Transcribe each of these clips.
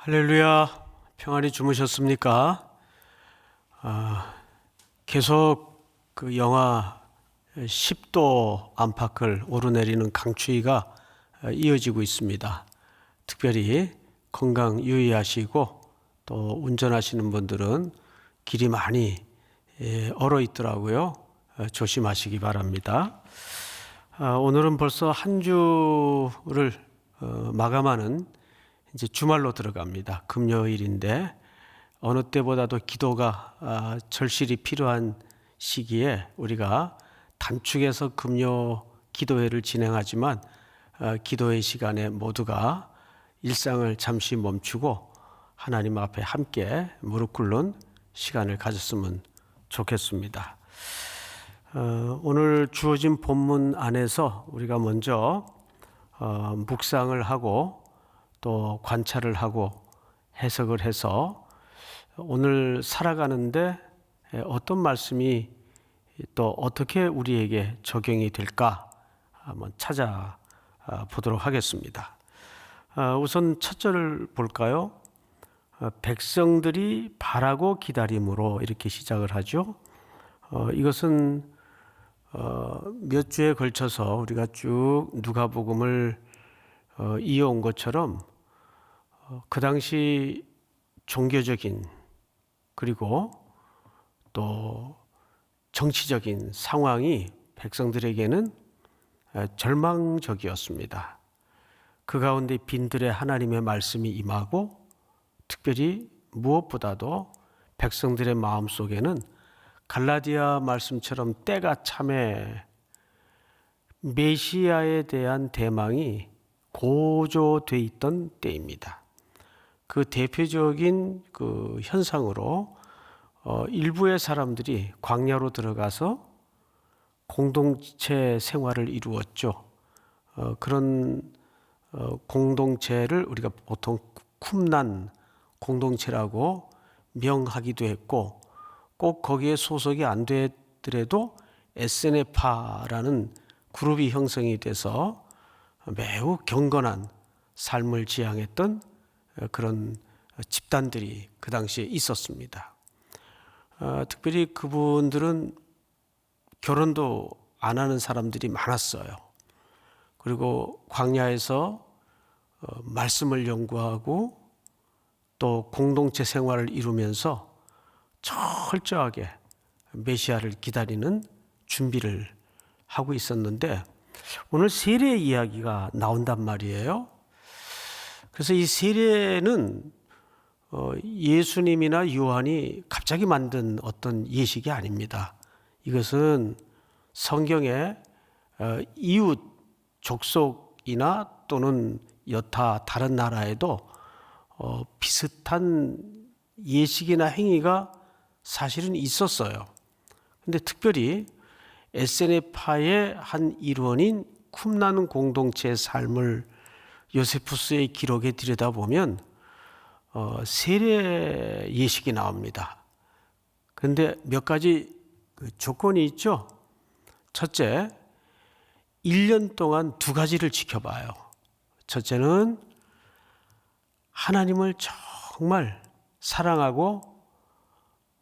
할렐루야, 평안히 주무셨습니까? 계속 그 영하 10도 안팎을 오르내리는 강추위가 이어지고 있습니다. 특별히 건강 유의하시고 또 운전하시는 분들은 길이 많이 얼어 있더라고요. 조심하시기 바랍니다. 오늘은 벌써 한 주를 마감하는 이제 주말로 들어갑니다. 금요일인데 어느 때보다도 기도가 절실히 필요한 시기에 우리가 단축해서 금요 기도회를 진행하지만 기도회 시간에 모두가 일상을 잠시 멈추고 하나님 앞에 함께 무릎 꿇는 시간을 가졌으면 좋겠습니다. 오늘 주어진 본문 안에서 우리가 먼저 묵상을 하고 또 관찰을 하고 해석을 해서 오늘 살아가는데 어떤 말씀이 또 어떻게 우리에게 적용이 될까 한번 찾아보도록 하겠습니다. 우선 첫 절을 볼까요? 백성들이 바라고 기다림으로 이렇게 시작을 하죠. 이것은 몇 주에 걸쳐서 우리가 쭉 누가복음을 이어온 것처럼 그 당시 종교적인 그리고 또 정치적인 상황이 백성들에게는 절망적이었습니다. 그 가운데 빈들에 하나님의 말씀이 임하고 특별히 무엇보다도 백성들의 마음속에는 갈라디아 말씀처럼 때가 참에 메시아에 대한 대망이 고조돼 있던 때입니다. 그 대표적인 그 현상으로 일부의 사람들이 광야로 들어가서 공동체 생활을 이루었죠. 그런 공동체를 우리가 보통 쿰난 공동체라고 명하기도 했고 꼭 거기에 소속이 안 되더라도 에스네파라는 그룹이 형성이 돼서 매우 경건한 삶을 지향했던 그런 집단들이 그 당시에 있었습니다. 특별히 그분들은 결혼도 안 하는 사람들이 많았어요. 그리고 광야에서 말씀을 연구하고 또 공동체 생활을 이루면서 철저하게 메시아를 기다리는 준비를 하고 있었는데 오늘 세례 이야기가 나온단 말이에요. 그래서 이 세례는 예수님이나 요한이 갑자기 만든 어떤 예식이 아닙니다. 이것은 성경에 이웃 족속이나 또는 여타 다른 나라에도 비슷한 예식이나 행위가 사실은 있었어요. 근데 특별히 에스네파의 한 일원인 쿰나는 공동체의 삶을 요세푸스의 기록에 들여다보면 세례 예식이 나옵니다. 그런데 몇 가지 조건이 있죠. 첫째, 1년 동안 두 가지를 지켜봐요. 첫째는 하나님을 정말 사랑하고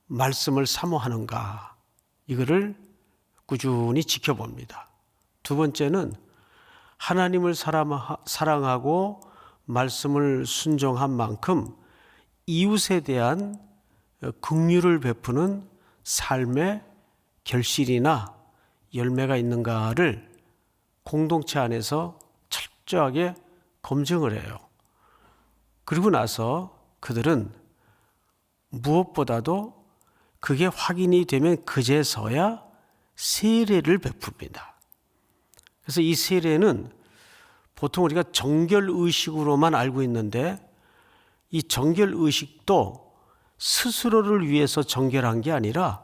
말씀을 사모하는가 이거를 꾸준히 지켜봅니다. 두 번째는 하나님을 사랑하고 말씀을 순종한 만큼 이웃에 대한 긍휼을 베푸는 삶의 결실이나 열매가 있는가를 공동체 안에서 철저하게 검증을 해요. 그리고 나서 그들은 무엇보다도 그게 확인이 되면 그제서야 세례를 베풉니다. 그래서 이 세례는 보통 우리가 정결의식으로만 알고 있는데 이 정결의식도 스스로를 위해서 정결한 게 아니라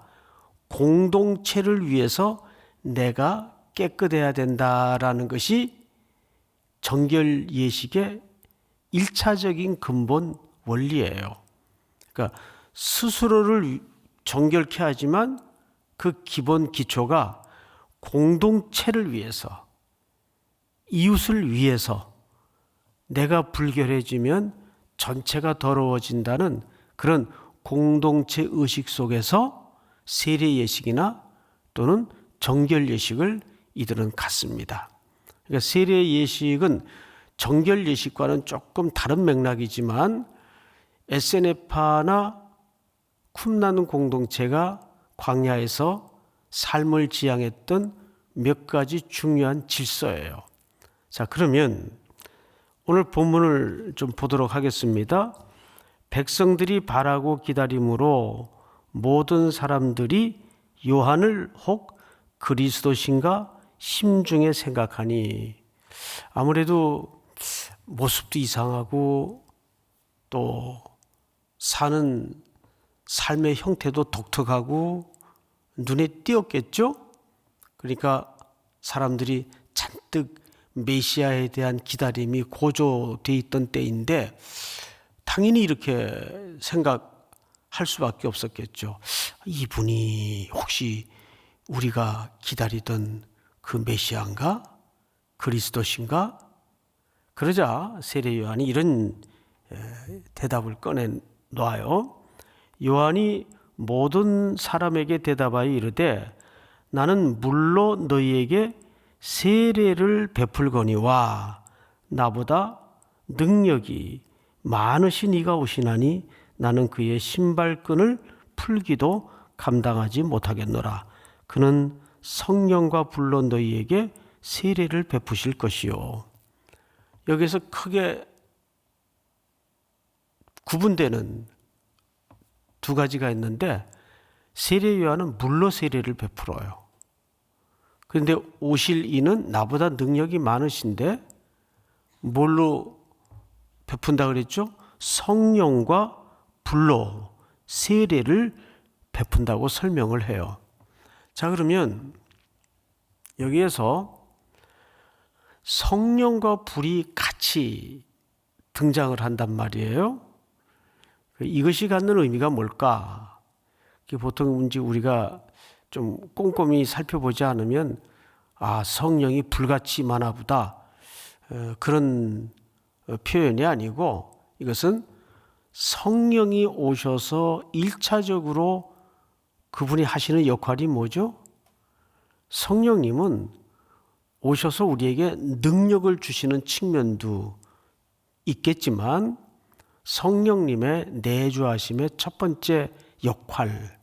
공동체를 위해서 내가 깨끗해야 된다라는 것이 정결 예식의 1차적인 근본 원리예요. 그러니까 스스로를 정결케 하지만 그 기본 기초가 공동체를 위해서 이웃을 위해서 내가 불결해지면 전체가 더러워진다는 그런 공동체 의식 속에서 세례 예식이나 또는 정결 예식을 이들은 갖습니다. 그러니까 세례 예식은 정결 예식과는 조금 다른 맥락이지만 에세네파나 쿰란 공동체가 광야에서 삶을 지향했던 몇 가지 중요한 질서예요. 자, 그러면 오늘 본문을 좀 보도록 하겠습니다. 백성들이 바라고 기다림으로 모든 사람들이 요한을 혹 그리스도신가 심중에 생각하니, 아무래도 모습도 이상하고 또 사는 삶의 형태도 독특하고 눈에 띄었겠죠? 그러니까 사람들이 잔뜩 메시아에 대한 기다림이 고조되어 있던 때인데 당연히 이렇게 생각할 수밖에 없었겠죠. 이분이 혹시 우리가 기다리던 그 메시아인가? 그리스도신가? 그러자 세례 요한이 이런 대답을 꺼내놓아요. 요한이 모든 사람에게 대답하여 이르되 나는 물로 너희에게 세례를 베풀거니와 나보다 능력이 많으신 이가 오시나니 나는 그의 신발끈을 풀기도 감당하지 못하겠노라. 그는 성령과 불로 너희에게 세례를 베푸실 것이요. 여기서 크게 구분되는 두 가지가 있는데 세례 요한은 물로 세례를 베풀어요. 그런데 오실 이는 나보다 능력이 많으신데 뭘로 베푼다 그랬죠? 성령과 불로 세례를 베푼다고 설명을 해요. 자, 그러면 여기에서 성령과 불이 같이 등장을 한단 말이에요. 이것이 갖는 의미가 뭘까? 보통 이제 우리가 좀 꼼꼼히 살펴보지 않으면 성령이 불같이 많아 보다 그런 표현이 아니고, 이것은 성령이 오셔서 1차적으로 그분이 하시는 역할이 뭐죠? 성령님은 오셔서 우리에게 능력을 주시는 측면도 있겠지만 성령님의 내주하심의 첫 번째 역할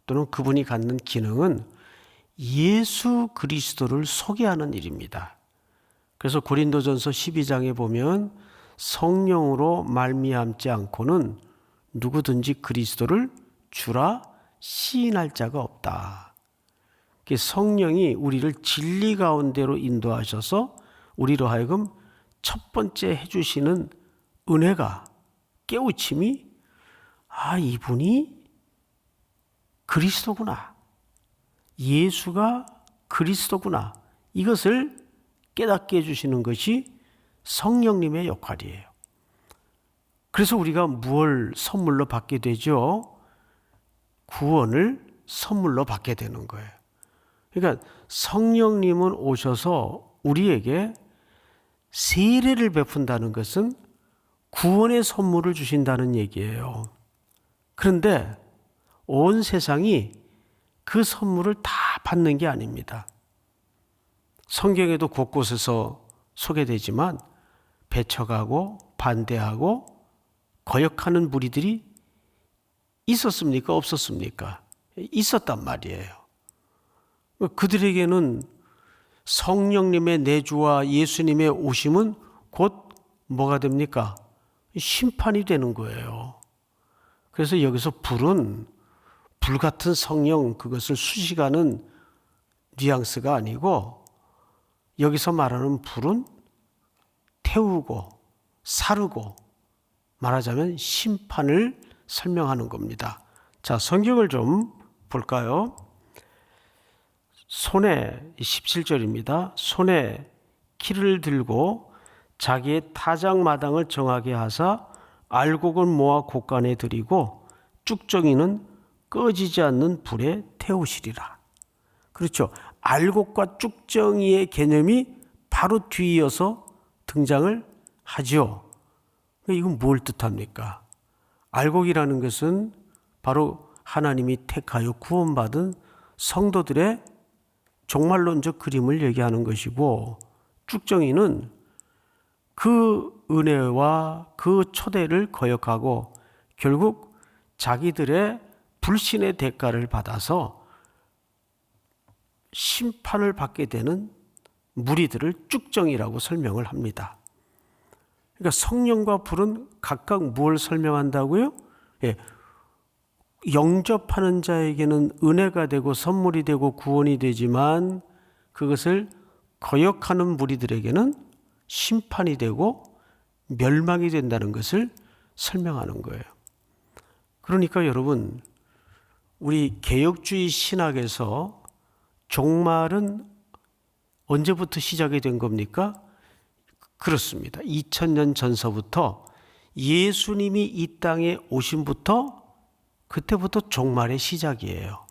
또는 그분이 갖는 기능은 예수 그리스도를 소개하는 일입니다. 그래서 고린도전서 12장에 보면 성령으로 말미암지 않고는 누구든지 그리스도를 주라 시인할 자가 없다. 성령이 우리를 진리 가운데로 인도하셔서 우리로 하여금 첫 번째 해주시는 은혜가, 깨우침이 이분이 그리스도구나, 예수가 그리스도구나, 이것을 깨닫게 해주시는 것이 성령님의 역할이에요. 그래서 우리가 무엇을 선물로 받게 되죠? 구원을 선물로 받게 되는 거예요. 그러니까 성령님은 오셔서 우리에게 세례를 베푼다는 것은 구원의 선물을 주신다는 얘기예요. 그런데 온 세상이 그 선물을 다 받는 게 아닙니다. 성경에도 곳곳에서 소개되지만 배척하고 반대하고 거역하는 무리들이 있었습니까? 없었습니까? 있었단 말이에요. 그들에게는 성령님의 내주와 예수님의 오심은 곧 뭐가 됩니까? 심판이 되는 거예요. 그래서 여기서 불은 불같은 성령, 그것을 수식하는 뉘앙스가 아니고, 여기서 말하는 불은 태우고 사르고, 말하자면 심판을 설명하는 겁니다. 자, 성경을 좀 볼까요? 손에 17절입니다. 손에 키를 들고 자기의 타작마당을 정하게 하사 알곡을 모아 곳간에 들이고 쭉정이는 꺼지지 않는 불에 태우시리라. 그렇죠. 알곡과 쭉정이의 개념이 바로 뒤이어서 등장을 하죠. 이건 뭘 뜻합니까? 알곡이라는 것은 바로 하나님이 택하여 구원받은 성도들의 종말론적 그림을 얘기하는 것이고, 쭉정이는 그 은혜와 그 초대를 거역하고 결국 자기들의 불신의 대가를 받아서 심판을 받게 되는 무리들을 쭉정이라고 설명을 합니다. 그러니까 성령과 불은 각각 무엇을 설명한다고요? 예, 영접하는 자에게는 은혜가 되고 선물이 되고 구원이 되지만 그것을 거역하는 무리들에게는 심판이 되고 멸망이 된다는 것을 설명하는 거예요. 그러니까 여러분, 우리 개혁주의 신학에서 종말은 언제부터 시작이 된 겁니까? 그렇습니다. 2000년 전서부터 예수님이 이 땅에 오심부터 그때부터 종말의 시작이에요.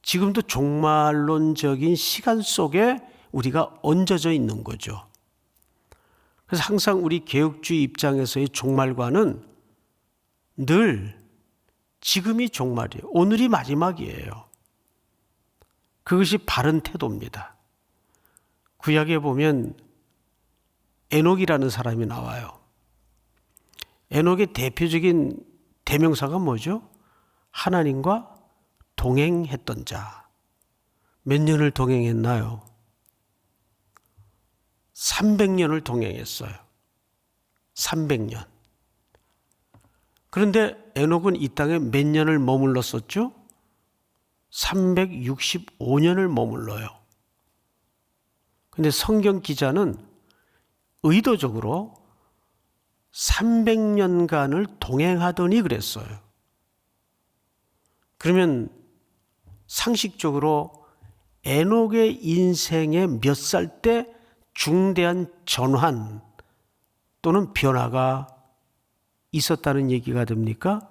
지금도 종말론적인 시간 속에 우리가 얹어져 있는 거죠. 그래서 항상 우리 개혁주의 입장에서의 종말관은 늘 지금이 종말이에요. 오늘이 마지막이에요. 그것이 바른 태도입니다. 구약에 보면 에녹이라는 사람이 나와요. 에녹의 대표적인 대명사가 뭐죠? 하나님과 동행했던 자. 몇 년을 동행했나요? 300년을 동행했어요. 300년. 그런데 에녹은 이 땅에 몇 년을 머물렀었죠? 365년을 머물러요. 근데 성경 기자는 의도적으로 300년간을 동행하더니 그랬어요. 그러면 상식적으로 에녹의 인생에 몇 살 때 중대한 전환 또는 변화가 있었다는 얘기가 됩니까?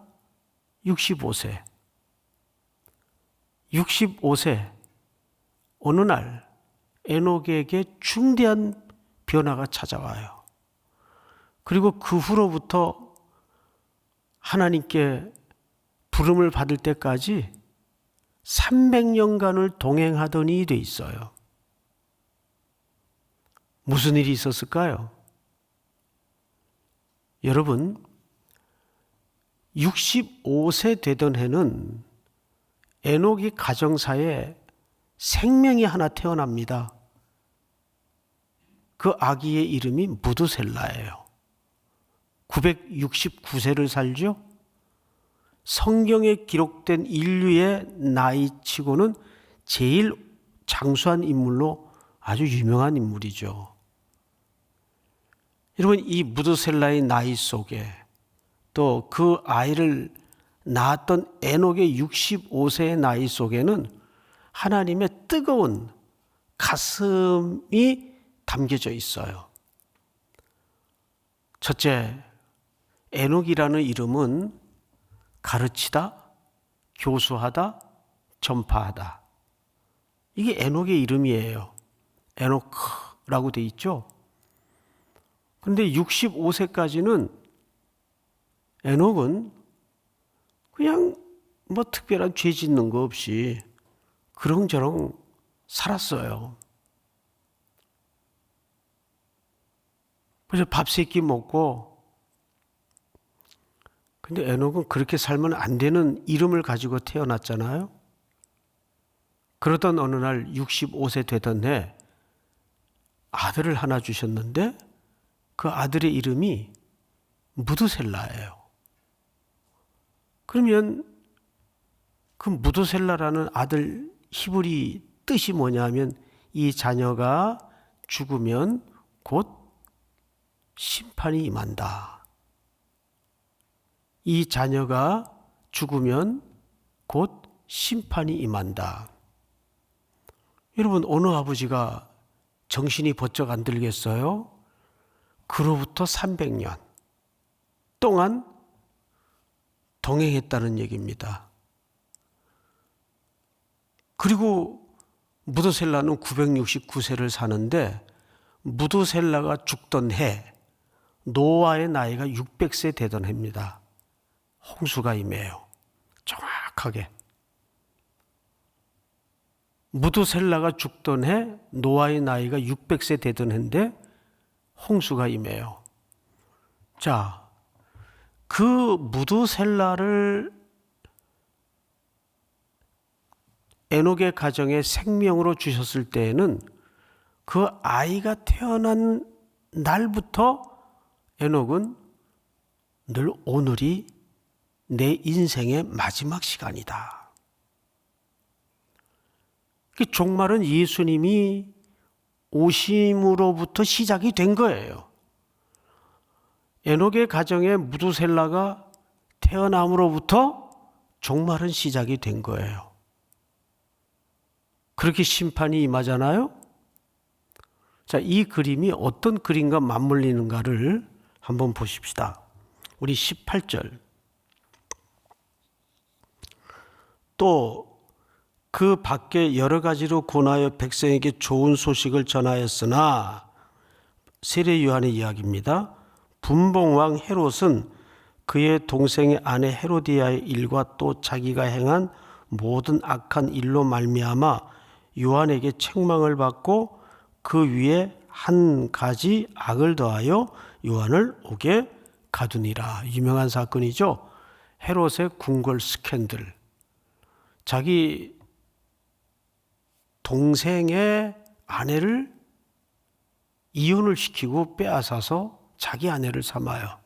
65세. 65세 어느 날 에녹에게 중대한 변화가 찾아와요. 그리고 그 후로부터 하나님께 부름을 받을 때까지 300년간을 동행하더니 돼 있어요. 무슨 일이 있었을까요? 여러분, 65세 되던 해는 에녹이 가정사에 생명이 하나 태어납니다. 그 아기의 이름이 무드셀라예요. 969세를 살죠. 성경에 기록된 인류의 나이치고는 제일 장수한 인물로 아주 유명한 인물이죠. 여러분, 이 무드셀라의 나이 속에 또 그 아이를 낳았던 에녹의 65세의 나이 속에는 하나님의 뜨거운 가슴이 담겨져 있어요. 첫째, 에녹이라는 이름은 가르치다, 교수하다, 전파하다. 이게 에녹의 이름이에요. 에녹라고 돼 있죠. 그런데 65세까지는 에녹은 그냥 뭐 특별한 죄 짓는 거 없이 그렁저렁 살았어요. 그래서 밥 세 끼 먹고, 근데 에녹은 그렇게 살면 안 되는 이름을 가지고 태어났잖아요. 그러던 어느 날 65세 되던 해 아들을 하나 주셨는데 그 아들의 이름이 무드셀라예요. 그러면 그 무드셀라라는 아들 히브리 뜻이 뭐냐면 이 자녀가 죽으면 곧 심판이 임한다. 이 자녀가 죽으면 곧 심판이 임한다. 여러분, 어느 아버지가 정신이 번쩍 안 들겠어요? 그로부터 300년 동안 동행했다는 얘기입니다. 그리고 무드셀라는 969세를 사는데 무드셀라가 죽던 해 노아의 나이가 600세 되던 해입니다. 홍수가 임해요. 정확하게. 무두셀라가 죽던 해 노아의 나이가 600세 되던 해인데 홍수가 임해요. 자, 그 무두셀라를 에녹의 가정에 생명으로 주셨을 때에는 그 아이가 태어난 날부터 에녹은 늘 오늘이 내 인생의 마지막 시간이다. 그 종말은 예수님이 오심으로부터 시작이 된 거예요. 에녹의 가정에 무두셀라가 태어남으로부터 종말은 시작이 된 거예요. 그렇게 심판이 임하잖아요. 자, 이 그림이 어떤 그림과 맞물리는가를 한번 보십시다. 우리 18절. 또 그 밖에 여러 가지로 고나여 백성에게 좋은 소식을 전하였으나, 세례 요한의 이야기입니다. 분봉왕 헤롯은 그의 동생의 아내 헤로디아의 일과 또 자기가 행한 모든 악한 일로 말미암아 요한에게 책망을 받고 그 위에 한 가지 악을 더하여 요한을 옥에 가두니라. 유명한 사건이죠. 헤롯의 궁궐 스캔들. 자기 동생의 아내를 이혼을 시키고 빼앗아서 자기 아내를 삼아요.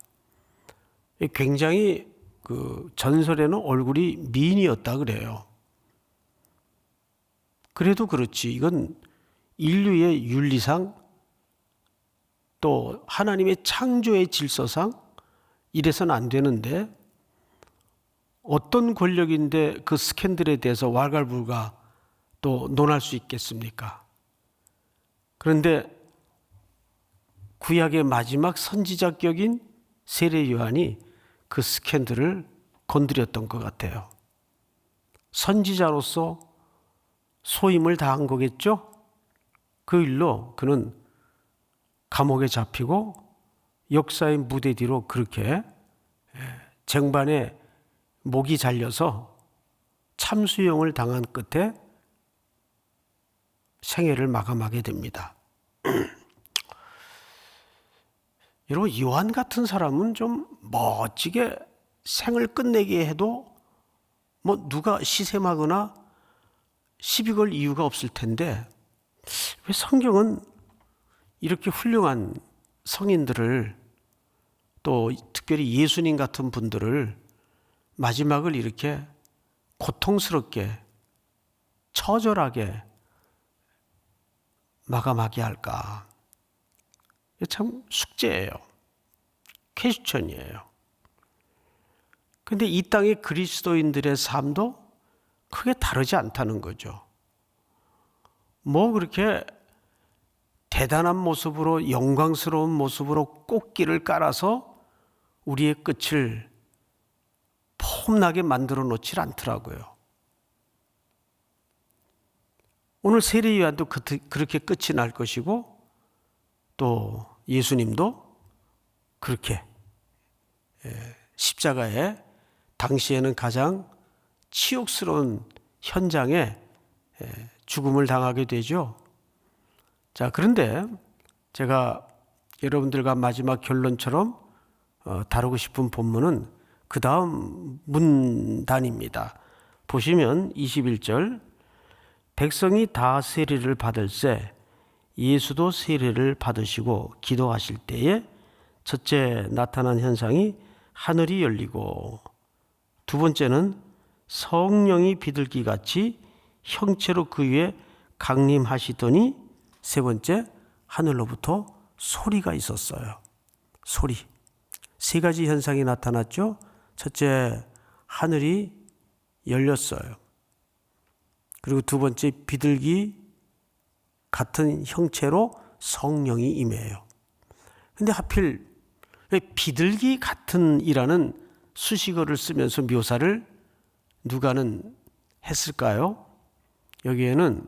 굉장히 그 전설에는 얼굴이 미인이었다 그래요. 그래도 그렇지, 이건 인류의 윤리상 또 하나님의 창조의 질서상 이래서는 안 되는데, 어떤 권력인데 그 스캔들에 대해서 왈가불가 또 논할 수 있겠습니까? 그런데 구약의 마지막 선지자격인 세례 요한이 그 스캔들을 건드렸던 것 같아요. 선지자로서 소임을 다한 거겠죠? 그 일로 그는 감옥에 잡히고 역사의 무대 뒤로 그렇게 쟁반에 목이 잘려서 참수형을 당한 끝에 생애를 마감하게 됩니다. 여러분, 요한 같은 사람은 좀 멋지게 생을 끝내게 해도 뭐 누가 시샘하거나 시비 걸 이유가 없을 텐데, 왜 성경은 이렇게 훌륭한 성인들을, 또 특별히 예수님 같은 분들을 마지막을 이렇게 고통스럽게 처절하게 마감하게 할까? 참 숙제예요. 퀘스천이에요. 그런데 이 땅의 그리스도인들의 삶도 크게 다르지 않다는 거죠. 뭐 그렇게 대단한 모습으로, 영광스러운 모습으로 꽃길을 깔아서 우리의 끝을 폼나게 만들어 놓질 않더라고요. 오늘 세례 요한도 그렇게 끝이 날 것이고, 또 예수님도 그렇게 십자가에 당시에는 가장 치욕스러운 현장에 죽음을 당하게 되죠. 자, 그런데 제가 여러분들과 마지막 결론처럼 다루고 싶은 본문은 그 다음 문단입니다. 보시면 21절, 백성이 다 세례를 받을새 예수도 세례를 받으시고 기도하실 때에 첫째 나타난 현상이 하늘이 열리고, 두 번째는 성령이 비둘기같이 형체로 그 위에 강림하시더니, 세 번째 하늘로부터 소리가 있었어요. 소리. 세 가지 현상이 나타났죠. 첫째, 하늘이 열렸어요. 그리고 두 번째, 비둘기 같은 형체로 성령이 임해요. 근데 하필 왜 비둘기 같은 이라는 수식어를 쓰면서 묘사를 누가는 했을까요? 여기에는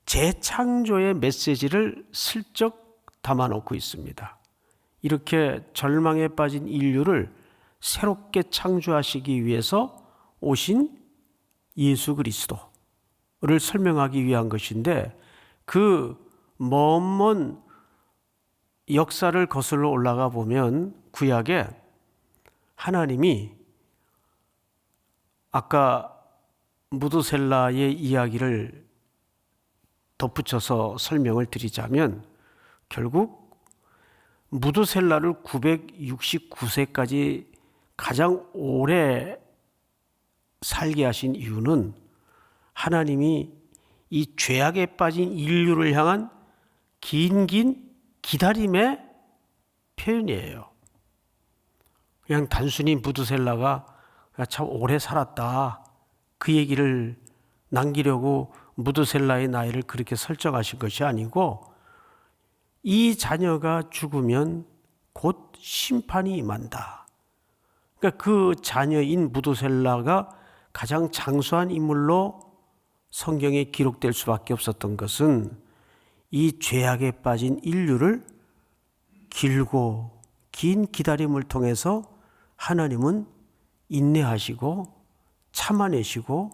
재창조의 메시지를 슬쩍 담아놓고 있습니다. 이렇게 절망에 빠진 인류를 새롭게 창조하시기 위해서 오신 예수 그리스도를 설명하기 위한 것인데, 그 먼 역사를 거슬러 올라가 보면 구약에 하나님이 아까 무드셀라의 이야기를 덧붙여서 설명을 드리자면, 결국 무드셀라를 969세까지 가장 오래 살게 하신 이유는 하나님이 이 죄악에 빠진 인류를 향한 긴 기다림의 표현이에요. 그냥 단순히 무드셀라가 참 오래 살았다, 그 얘기를 남기려고 무드셀라의 나이를 그렇게 설정하신 것이 아니고, 이 자녀가 죽으면 곧 심판이 임한다. 그러니까 그 자녀인 무드셀라가 가장 장수한 인물로 성경에 기록될 수밖에 없었던 것은 이 죄악에 빠진 인류를 길고 긴 기다림을 통해서 하나님은 인내하시고 참아내시고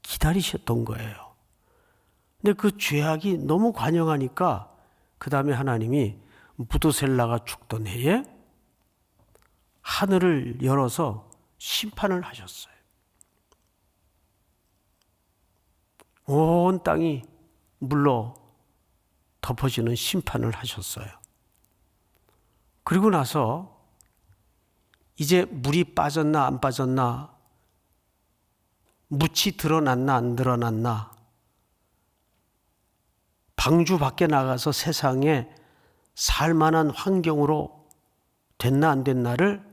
기다리셨던 거예요. 근데 그 죄악이 너무 관영하니까 그 다음에 하나님이 무드셀라가 죽던 해에 하늘을 열어서 심판을 하셨어요. 온 땅이 물로 덮어지는 심판을 하셨어요. 그리고 나서 이제 물이 빠졌나 안 빠졌나, 묻이 드러났나 안 드러났나, 방주 밖에 나가서 세상에 살만한 환경으로 됐나 안 됐나를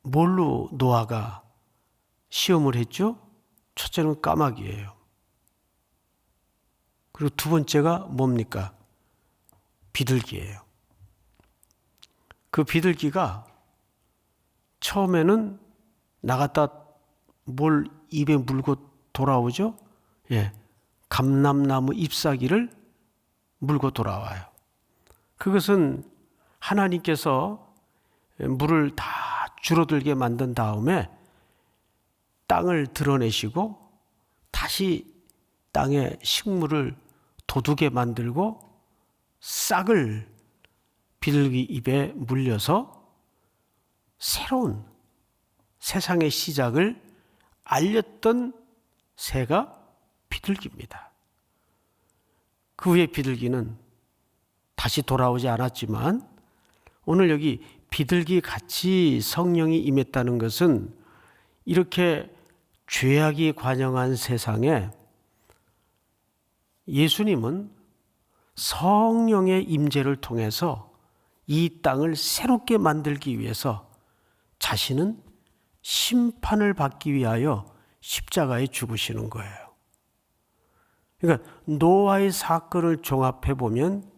뭘로 노아가 시험을 했죠? 첫째는 까마귀예요. 그리고 두 번째가 뭡니까? 비둘기예요. 그 비둘기가 처음에는 나갔다 뭘 입에 물고 돌아오죠? 감람나무 잎사귀를 물고 돌아와요. 그것은 하나님께서 물을 다 줄어들게 만든 다음에 땅을 드러내시고 다시 땅에 식물을 돋우게 만들고 싹을 비둘기 입에 물려서 새로운 세상의 시작을 알렸던 새가 비둘기입니다. 그 후에 비둘기는 다시 돌아오지 않았지만, 오늘 여기 비둘기 같이 성령이 임했다는 것은 이렇게 죄악이 관영한 세상에 예수님은 성령의 임재를 통해서 이 땅을 새롭게 만들기 위해서 자신은 심판을 받기 위하여 십자가에 죽으시는 거예요. 그러니까 노아의 사건을 종합해 보면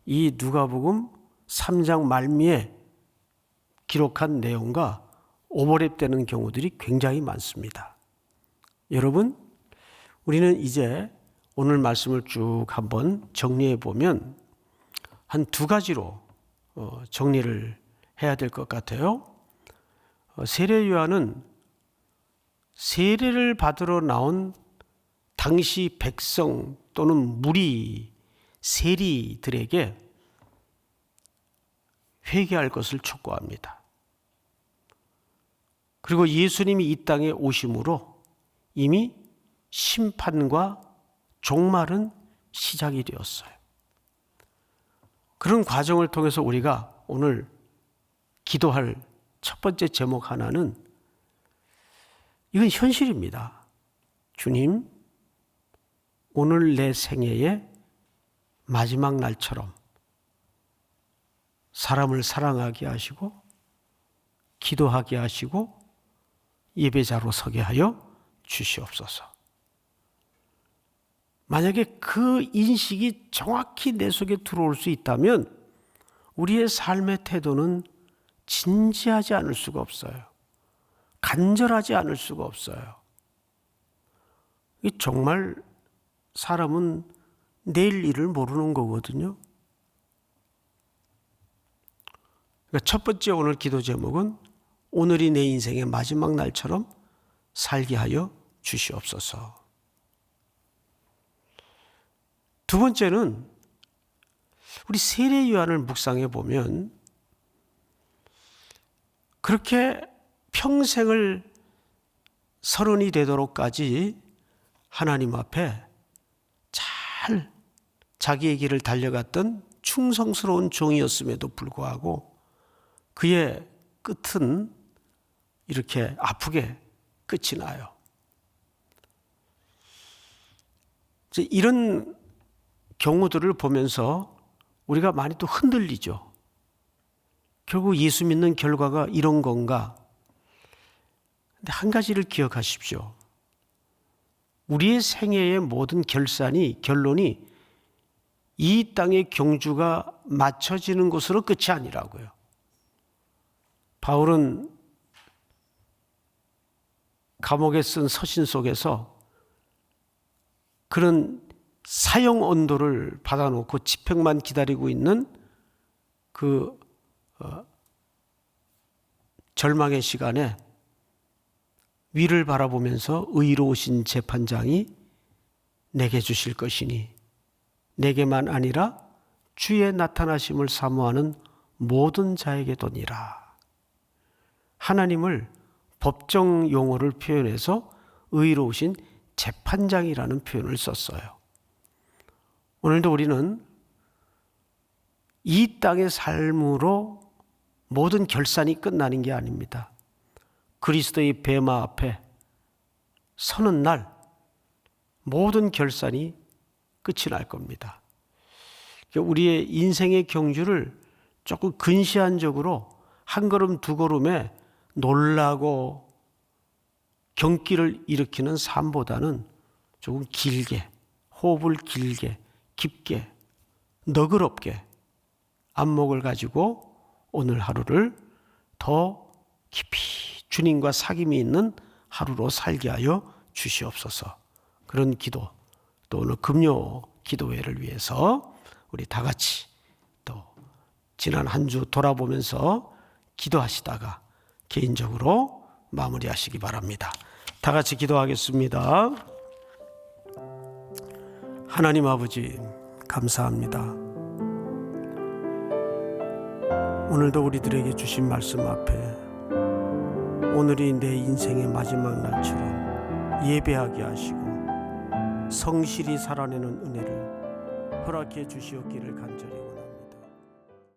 이 누가복음 3장 말미에 기록한 내용과 오버랩되는 경우들이 굉장히 많습니다. 여러분, 우리는 이제 오늘 말씀을 쭉 한번 정리해 보면 한 두 가지로 정리를 해야 될 것 같아요. 세례 요한은 세례를 받으러 나온 당시 백성 또는 무리 세리들에게 회개할 것을 촉구합니다. 그리고 예수님이 이 땅에 오심으로 이미 심판과 종말은 시작이 되었어요. 그런 과정을 통해서 우리가 오늘 기도할 첫 번째 제목 하나는, 이건 현실입니다. 주님, 오늘 내 생애의 마지막 날처럼 사람을 사랑하게 하시고 기도하게 하시고 예배자로 서게 하여 주시옵소서. 만약에 그 인식이 정확히 내 속에 들어올 수 있다면 우리의 삶의 태도는 진지하지 않을 수가 없어요. 간절하지 않을 수가 없어요. 정말 사람은 내일 일을 모르는 거거든요. 그러니까 첫 번째 오늘 기도 제목은 오늘이 내 인생의 마지막 날처럼 살게 하여 주시옵소서. 두 번째는 우리 세례 요한을 묵상해 보면 그렇게 평생을 서른이 되도록까지 하나님 앞에 잘 자기의 길을 달려갔던 충성스러운 종이었음에도 불구하고 그의 끝은 이렇게 아프게 끝이 나요. 이런 경우들을 보면서 우리가 많이 또 흔들리죠. 결국 예수 믿는 결과가 이런 건가? 근데 한 가지를 기억하십시오. 우리의 생애의 모든 결론이 이 땅의 경주가 맞춰지는 것으로 끝이 아니라고요. 바울은 감옥에 쓴 서신 속에서 그런 사형 언도를 받아놓고 집행만 기다리고 있는 그 절망의 시간에 위를 바라보면서 의로우신 재판장이 내게 주실 것이니 내게만 아니라 주의 나타나심을 사모하는 모든 자에게 도니라. 하나님을 법정 용어를 표현해서 의로우신 재판장이라는 표현을 썼어요. 오늘도 우리는 이 땅의 삶으로 모든 결산이 끝나는 게 아닙니다. 그리스도의 뱀마 앞에 서는 날 모든 결산이 끝이 날 겁니다. 우리의 인생의 경주를 조금 근시안적으로 한 걸음 두 걸음에 놀라고 경기를 일으키는 삶보다는 조금 길게, 호흡을 길게, 깊게, 너그럽게 안목을 가지고 오늘 하루를 더 깊이 주님과 사귐이 있는 하루로 살게 하여 주시옵소서. 그런 기도, 또 오늘 금요 기도회를 위해서 우리 다 같이 또 지난 한 주 돌아보면서 기도하시다가 개인적으로 마무리하시기 바랍니다. 다 같이 기도하겠습니다. 하나님 아버지 감사합니다. 오늘도 우리들에게 주신 말씀 앞에 오늘이 내 인생의 마지막 날처럼 예배하게 하시고 성실히 살아내는 은혜를 허락해 주시옵기를 간절히